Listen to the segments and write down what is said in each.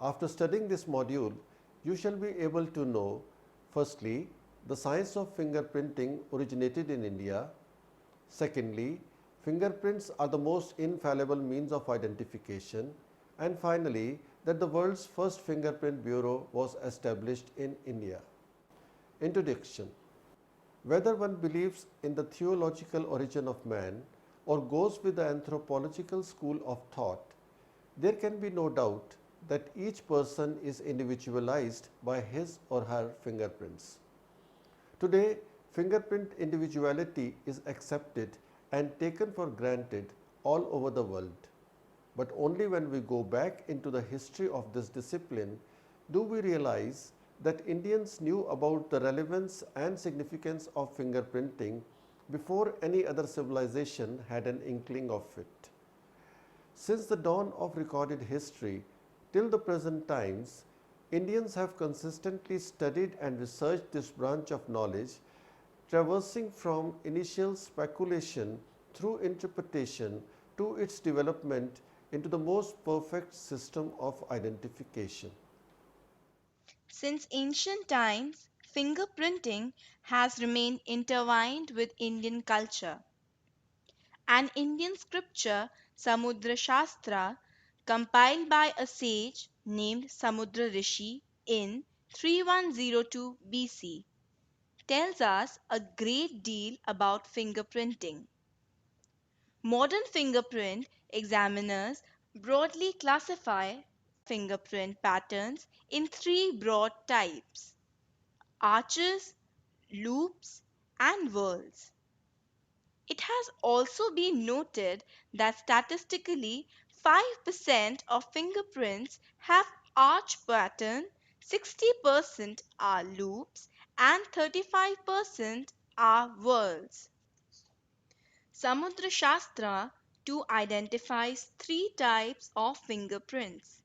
After studying this module, you shall be able to know firstly, the science of fingerprinting originated in India. Secondly, fingerprints are the most infallible means of identification. And finally, that the world's first fingerprint bureau was established in India. Introduction. Whether one believes in the theological origin of man or goes with the anthropological school of thought, there can be no doubt that each person is individualized by his or her fingerprints. Today, fingerprint individuality is accepted and taken for granted all over the world. But only when we go back into the history of this discipline do we realize that Indians knew about the relevance and significance of fingerprinting before any other civilization had an inkling of it. Since the dawn of recorded history till the present times, Indians have consistently studied and researched this branch of knowledge, traversing from initial speculation through interpretation to its development into the most perfect system of identification. Since ancient times, fingerprinting has remained intertwined with Indian culture. An Indian scripture, Samudra Shastra, compiled by a sage named Samudra Rishi in 3102 BC, tells us a great deal about fingerprinting. Modern fingerprint examiners broadly classify fingerprint patterns in three broad types: arches, loops, and whorls. It has also been noted that statistically 5% of fingerprints have arch pattern, 60% are loops, and 35% are whorls. Samudra Shastra too identifies three types of fingerprints.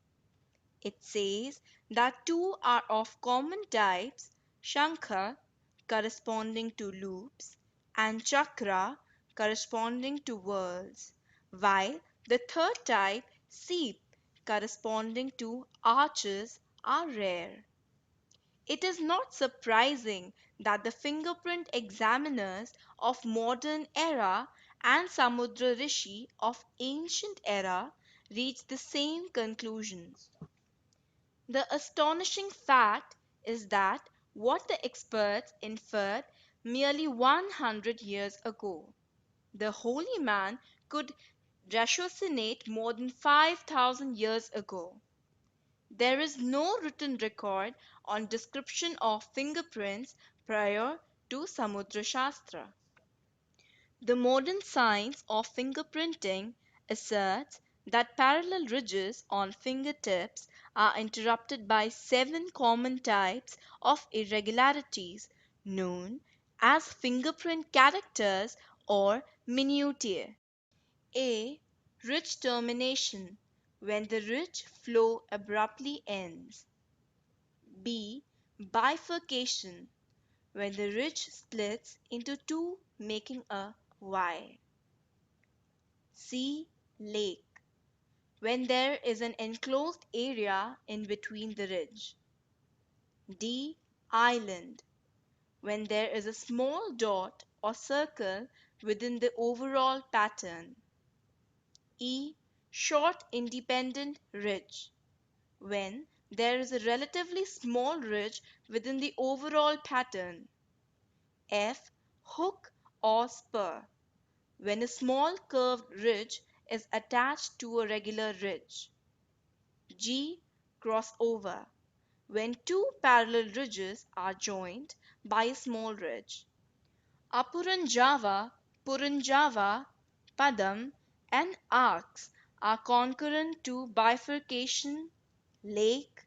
It says that two are of common types: Shankha, corresponding to loops, and Chakra, corresponding to whorls, while the third type, Seep, corresponding to arches, are rare. It is not surprising that the fingerprint examiners of modern era and Samudra Rishi of ancient era reached the same conclusion. The astonishing fact is that what the experts inferred merely 100 years ago, the holy man could ratiocinate more than 5,000 years ago. There is no written record on description of fingerprints prior to Samudra Shastra. The modern science of fingerprinting asserts that parallel ridges on fingertips are interrupted by seven common types of irregularities known as fingerprint characters or minutiae. A. Ridge termination, when the ridge flow abruptly ends. B. Bifurcation, when the ridge splits into two making a Y. C. Lake, when there is an enclosed area in between the ridge. D. Island, when there is a small dot or circle within the overall pattern. E. Short independent ridge, when there is a relatively small ridge within the overall pattern. F. Hook or spur, when a small curved ridge is attached to a regular ridge. G. Crossover, when two parallel ridges are joined by a small ridge. Apuranjava, Puranjava, Padam, and arcs are concurrent to bifurcation, lake,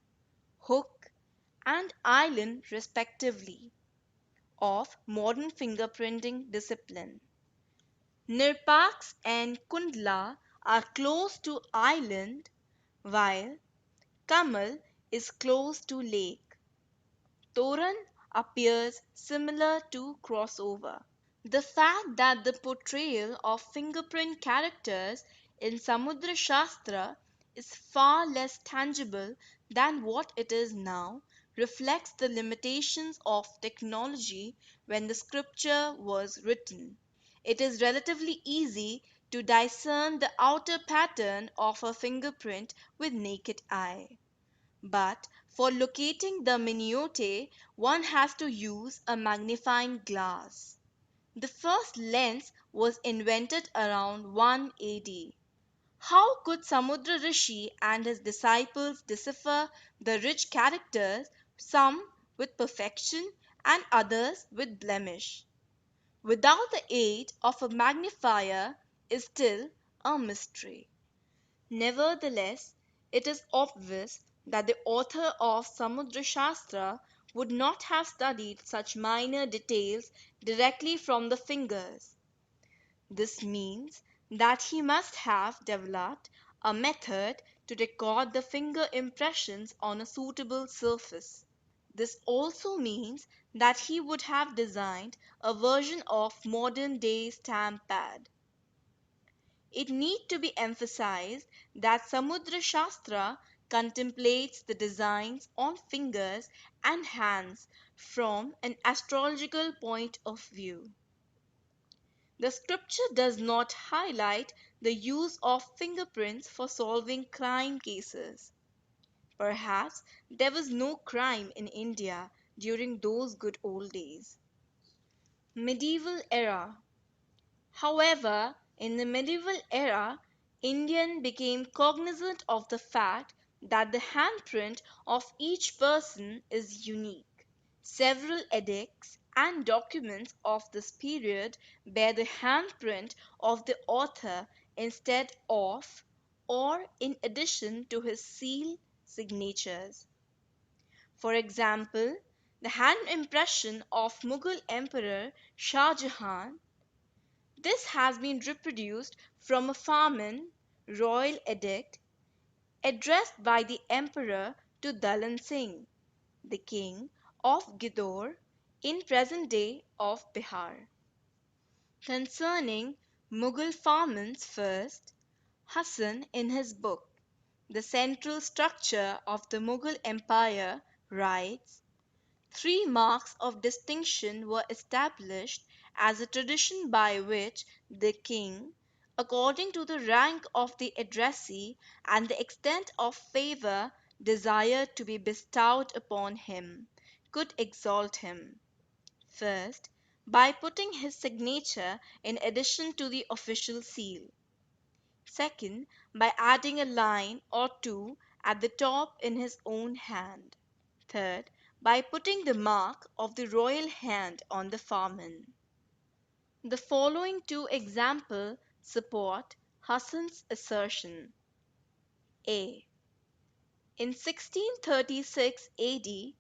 hook, and island respectively of modern fingerprinting discipline. Nirpaks and Kundla are close to island, while Kamal is close to lake. Toran appears similar to crossover. The fact that the portrayal of fingerprint characters in Samudra Shastra is far less tangible than what it is now, reflects the limitations of technology when the scripture was written. It is relatively easy to discern the outer pattern of a fingerprint with naked eye. But for locating the minutiae, one has to use a magnifying glass. The first lens was invented around 1 AD. How could Samudra Rishi and his disciples decipher the rich characters, some with perfection and others with blemish, without the aid of a magnifier is still a mystery. Nevertheless, it is obvious that the author of Samudra Shastra would not have studied such minor details directly from the fingers. This means that he must have developed a method to record the finger impressions on a suitable surface. This also means that he would have designed a version of modern day stamp pad. It need to be emphasized that Samudra Shastra contemplates the designs on fingers and hands from an astrological point of view. The scripture does not highlight the use of fingerprints for solving crime cases. Perhaps there was no crime in India during those good old days. Medieval era. However, in the medieval era, Indian became cognizant of the fact that the handprint of each person is unique. Several edicts and documents of this period bear the handprint of the author instead of or in addition to his seal signatures. For example, the hand impression of Mughal Emperor Shah Jahan. This has been reproduced from a Farman royal edict addressed by the emperor to Dalan Singh, the king of Gidor in present day of Bihar. Concerning Mughal Farmans first, Hassan in his book The Central Structure of the Mughal Empire writes, three marks of distinction were established as a tradition by which the king, according to the rank of the addressee and the extent of favour desired to be bestowed upon him, could exalt him. First, by putting his signature in addition to the official seal. Second, by adding a line or two at the top in his own hand. Third, by putting the mark of the royal hand on the farman. The following two examples support Hassan's assertion. A. In 1636 AD,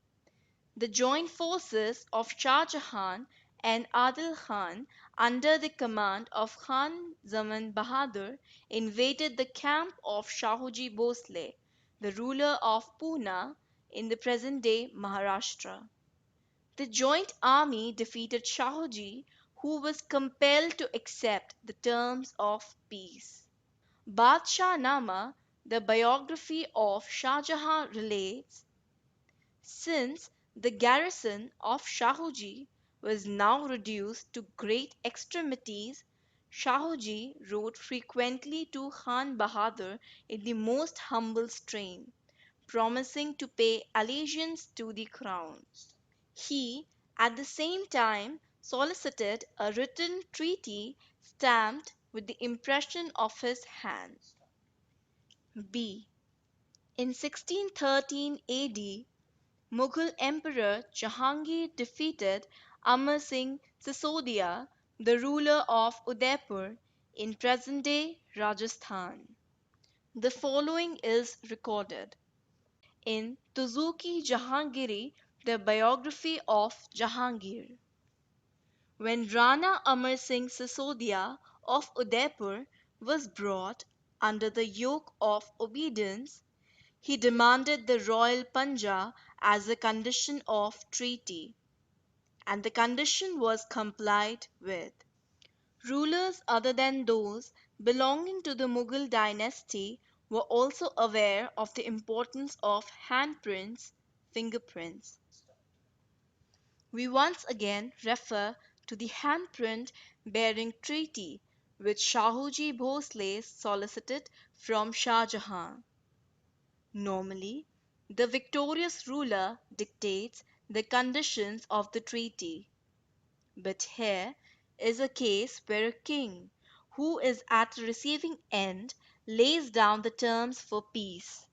the joint forces of Shah Jahan and Adil Khan under the command of Khan Zaman Bahadur invaded the camp of Shahuji Bhosle, the ruler of Poona in the present-day Maharashtra. The joint army defeated Shahuji, who was compelled to accept the terms of peace. Badshah Nama, the biography of Shah Jahan relates, since the garrison of Shahuji was now reduced to great extremities, Shahuji wrote frequently to Khan Bahadur in the most humble strain, promising to pay allegiance to the crown. He at the same time solicited a written treaty stamped with the impression of his hand. B. In 1613 AD, Mughal Emperor Jahangir defeated Amar Singh Sisodia, the ruler of Udaipur in present-day Rajasthan. The following is recorded in Tuzuki-Jahangiri, the biography of Jahangir. When Rana Amar Singh Sisodia of Udaipur was brought under the yoke of obedience, he demanded the royal punja as a condition of treaty, and the condition was complied with. Rulers other than those belonging to the Mughal dynasty were also aware of the importance of handprints, fingerprints. We once again refer to the handprint bearing treaty which Shahuji Bhosle solicited from Shah Jahan. Normally, the victorious ruler dictates the conditions of the treaty. But here is a case where a king, who is at the receiving end, lays down the terms for peace.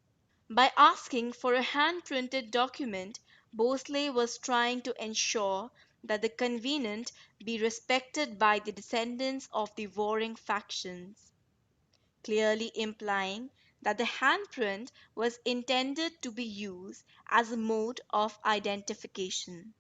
By asking for a hand printed document, Bosle was trying to ensure that the covenant be respected by the descendants of the warring factions, clearly implying that the handprint was intended to be used as a mode of identification.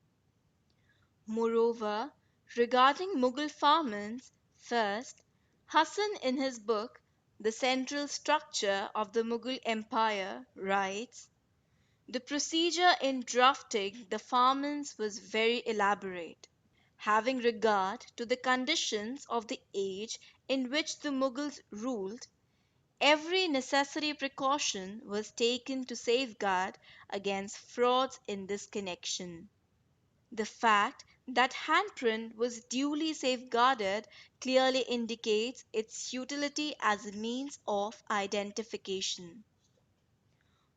Moreover, regarding Mughal farmers, first, Hassan in his book The Central Structure of the Mughal Empire writes, the procedure in drafting the farmans was very elaborate, having regard to the conditions of the age in which the Mughals ruled. Every necessary precaution was taken to safeguard against frauds in this connection. The fact that handprint was duly safeguarded clearly indicates its utility as a means of identification.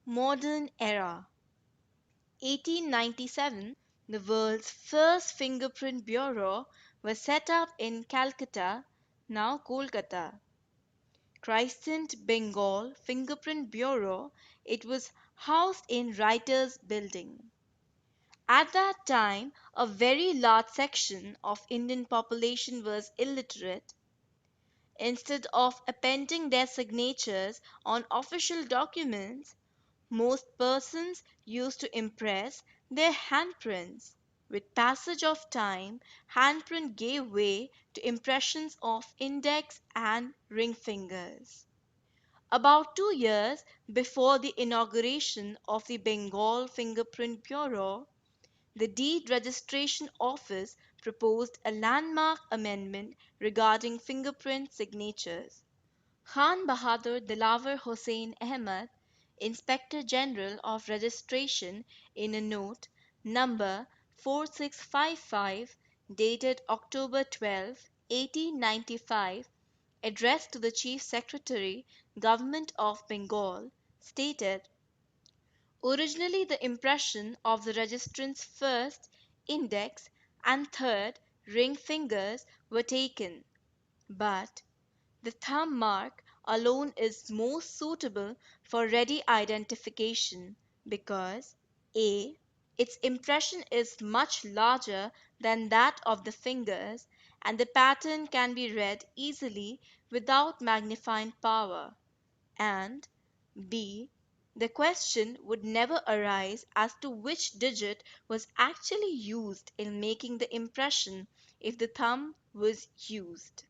Modern era 1897, the world's first fingerprint bureau was set up in Calcutta, now Kolkata. Christened Bengal Fingerprint Bureau, it was housed in Writers' Building. At that time, a very large section of Indian population was illiterate. Instead of appending their signatures on official documents, most persons used to impress their handprints. With passage of time, handprint gave way to impressions of index and ring fingers. About 2 years before the inauguration of the Bengal Fingerprint Bureau, the Deed Registration Office proposed a landmark amendment regarding fingerprint signatures. Khan Bahadur Dilawar Hossain Ahmed, Inspector General of Registration, in a note number 4655 dated October 12, 1895, addressed to the Chief Secretary, Government of Bengal, stated, originally the impression of the registrant's first, index, and third ring fingers were taken, but the thumb mark alone is most suitable for ready identification because a. its impression is much larger than that of the fingers and the pattern can be read easily without magnifying power, and b. the question would never arise as to which digit was actually used in making the impression if the thumb was used.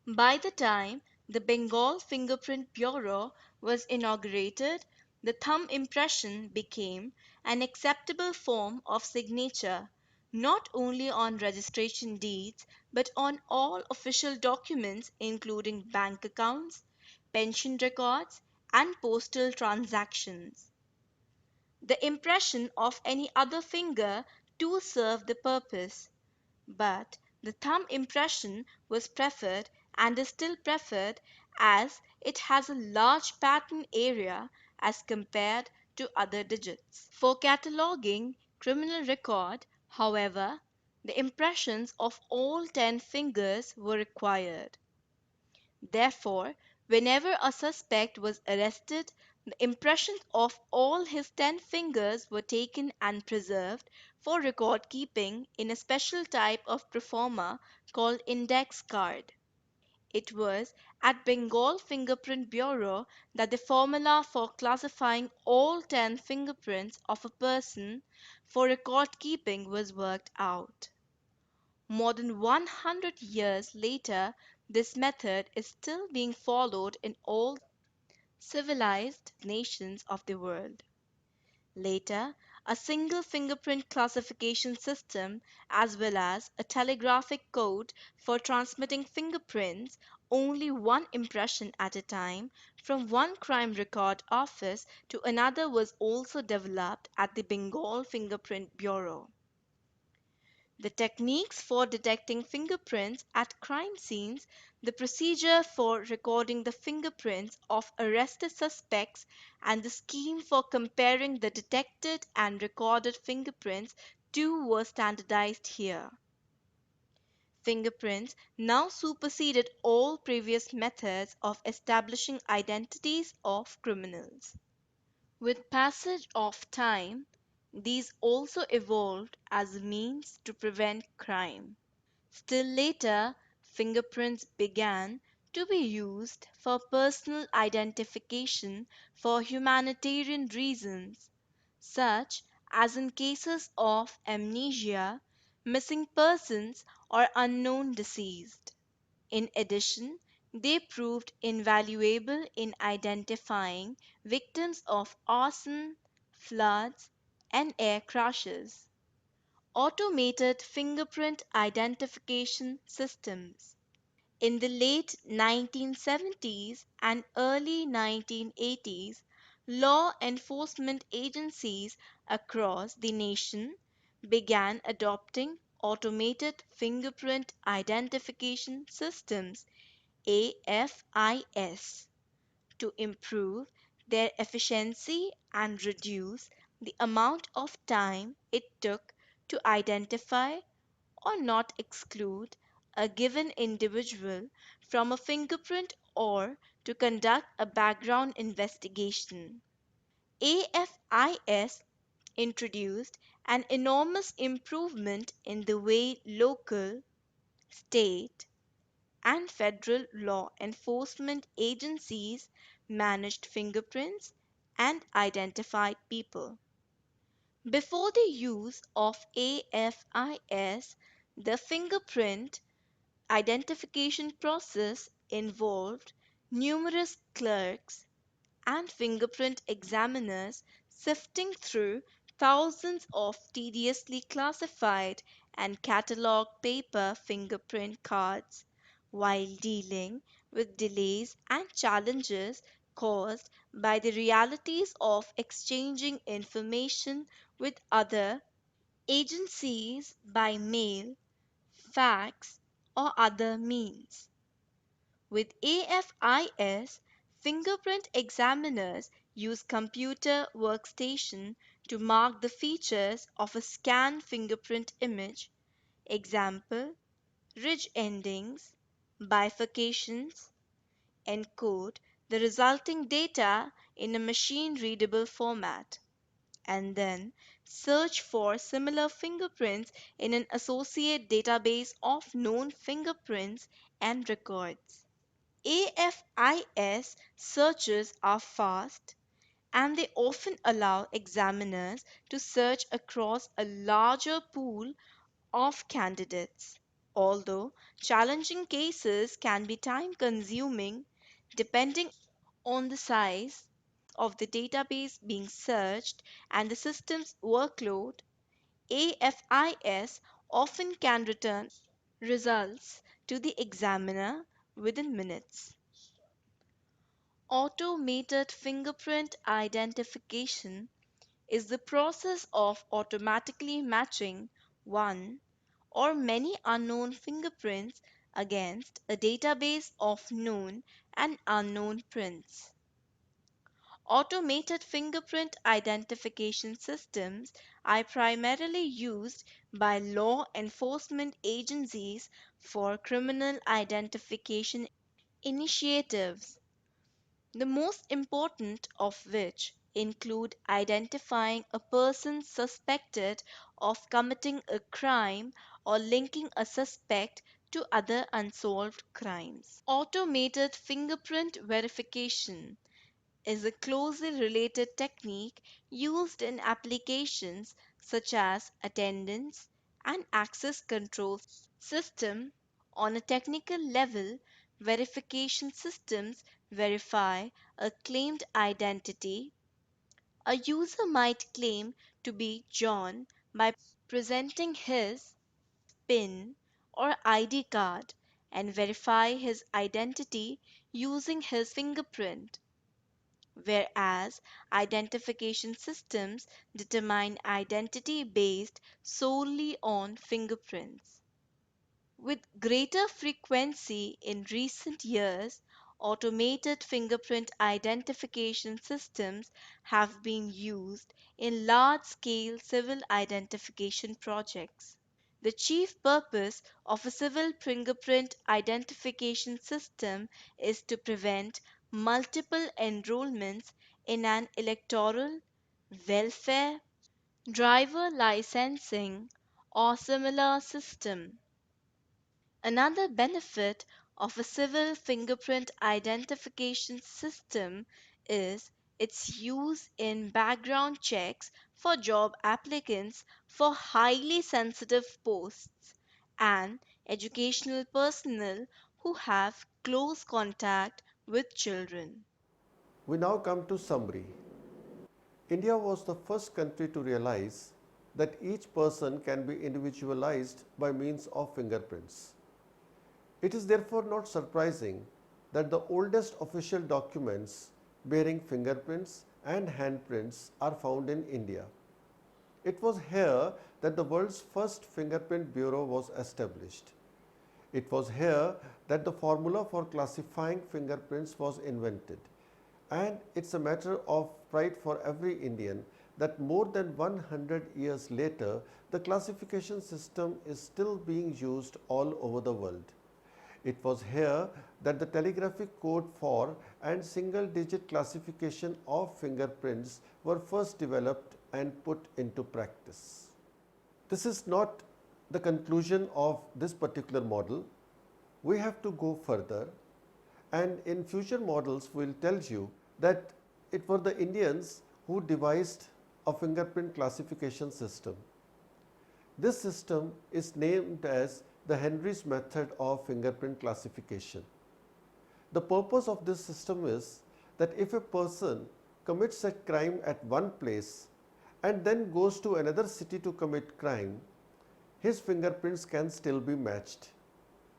By the time the Bengal Fingerprint Bureau was inaugurated, the thumb impression became an acceptable form of signature not only on registration deeds but on all official documents including bank accounts, pension records, and postal transactions. The impression of any other finger too served the purpose, but the thumb impression was preferred and is still preferred as it has a large pattern area as compared to other digits. For cataloguing criminal record, however, the impressions of all 10 fingers were required. Therefore, whenever a suspect was arrested, the impressions of all his 10 fingers were taken and preserved for record keeping in a special type of proforma called index card. It was at Bengal Fingerprint Bureau that the formula for classifying all 10 fingerprints of a person for record keeping was worked out. More than 100 years later, this method is still being followed in all civilized nations of the world. Later, a single fingerprint classification system as well as a telegraphic code for transmitting fingerprints only one impression at a time from one crime record office to another was also developed at the Bengal Fingerprint Bureau. The techniques for detecting fingerprints at crime scenes, the procedure for recording the fingerprints of arrested suspects, and the scheme for comparing the detected and recorded fingerprints too were standardized here. Fingerprints now superseded all previous methods of establishing identities of criminals. With passage of time, these also evolved as a means to prevent crime. Still later, fingerprints began to be used for personal identification for humanitarian reasons, such as in cases of amnesia, missing persons, or unknown deceased. In addition, they proved invaluable in identifying victims of arson, floods, and air crashes. Automated fingerprint identification systems. In the late 1970s and early 1980s, law enforcement agencies across the nation began adopting automated fingerprint identification systems AFIS to improve their efficiency and reduce the amount of time it took to identify or not exclude a given individual from a fingerprint or to conduct a background investigation. AFIS introduced an enormous improvement in the way local, state, and federal law enforcement agencies managed fingerprints and identified people. Before the use of AFIS, the fingerprint identification process involved numerous clerks and fingerprint examiners sifting through thousands of tediously classified and catalogued paper fingerprint cards, while dealing with delays and challenges caused by the realities of exchanging information with other agencies by mail, fax, or other means. With AFIS, fingerprint examiners use computer workstation to mark the features of a scanned fingerprint image, example, ridge endings, bifurcations, encode the resulting data in a machine readable format, and then search for similar fingerprints in an associate database of known fingerprints and records. AFIS searches are fast and they often allow examiners to search across a larger pool of candidates. Although challenging cases can be time consuming depending on the size of the database being searched and the system's workload, AFIS often can return results to the examiner within minutes. Automated fingerprint identification is the process of automatically matching one or many unknown fingerprints against a database of known and unknown prints. Automated fingerprint identification systems are primarily used by law enforcement agencies for criminal identification initiatives, the most important of which include identifying a person suspected of committing a crime or linking a suspect to other unsolved crimes. Automated fingerprint verification is a closely related technique used in applications such as attendance and access control system. On a technical level, verification systems verify a claimed identity. A user might claim to be John by presenting his PIN or ID card, and verify his identity using his fingerprint, whereas identification systems determine identity based solely on fingerprints. With greater frequency in recent years, automated fingerprint identification systems have been used in large scale civil identification projects. The chief purpose of a civil fingerprint identification system is to prevent multiple enrollments in an electoral, welfare, driver licensing, or similar system. Another benefit of a civil fingerprint identification system is its use in background checks for job applicants for highly sensitive posts and educational personnel who have close contact with children. We now come to summary. India was the first country to realize that each person can be individualized by means of fingerprints. It is therefore not surprising that the oldest official documents bearing fingerprints and handprints are found in India. It was here that the world's first fingerprint bureau was established. It was here that the formula for classifying fingerprints was invented. And it's a matter of pride for every Indian that more than 100 years later, the classification system is still being used all over the world. It was here that the telegraphic code for and single digit classification of fingerprints were first developed and put into practice. This is not the conclusion of this particular model. We have to go further, and in future models we will tell you that it were the Indians who devised a fingerprint classification system. This system is named as the Henry's method of fingerprint classification. The purpose of this system is that if a person commits a crime at one place and then goes to another city to commit crime, his fingerprints can still be matched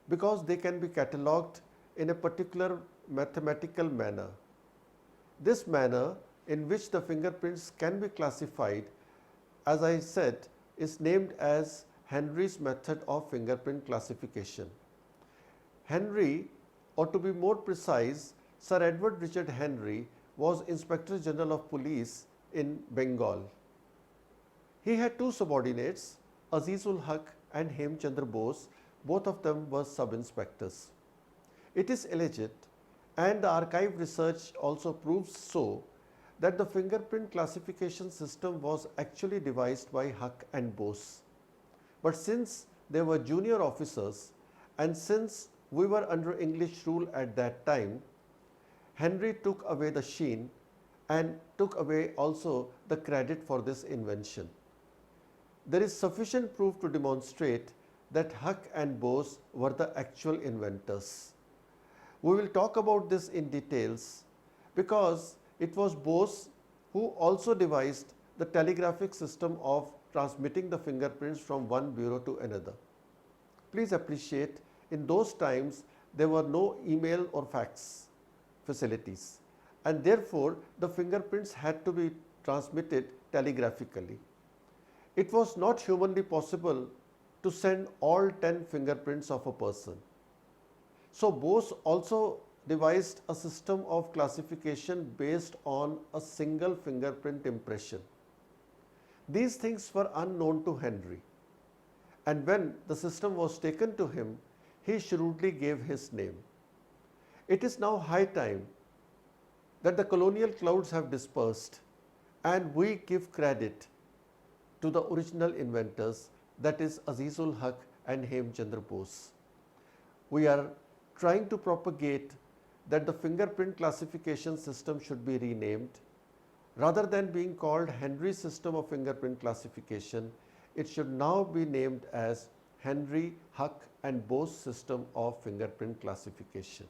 because they can be catalogued in a particular mathematical manner. This manner in which the fingerprints can be classified, as I said, is named as Henry's method of fingerprint classification. Henry, or to be more precise, Sir Edward Richard Henry, was Inspector General of Police in Bengal. He had two subordinates, Azizul Haq and Hemchandra Bose. Both of them were sub-inspectors. It is alleged, and the archive research also proves so, that the fingerprint classification system was actually devised by Haq and Bose. But since they were junior officers and since we were under English rule at that time, Henry took away the sheen and took away also the credit for this invention. There is sufficient proof to demonstrate that Haq and Bose were the actual inventors. We will talk about this in details because it was Bose who also devised the telegraphic system of transmitting the fingerprints from one bureau to another. Please appreciate, in those times there were no email or fax facilities, and therefore the fingerprints had to be transmitted telegraphically. It was not humanly possible to send all 10 fingerprints of a person. So Bose also devised a system of classification based on a single fingerprint impression. These things were unknown to Henry, and when the system was taken to him, he shrewdly gave his name. It is now high time that the colonial clouds have dispersed and we give credit to the original inventors, that is Azizul Haq and Hemchandra Bose. We are trying to propagate that the fingerprint classification system should be renamed. Rather than being called Henry's system of fingerprint classification, it should now be named as Henry, Haq and Bose system of fingerprint classification.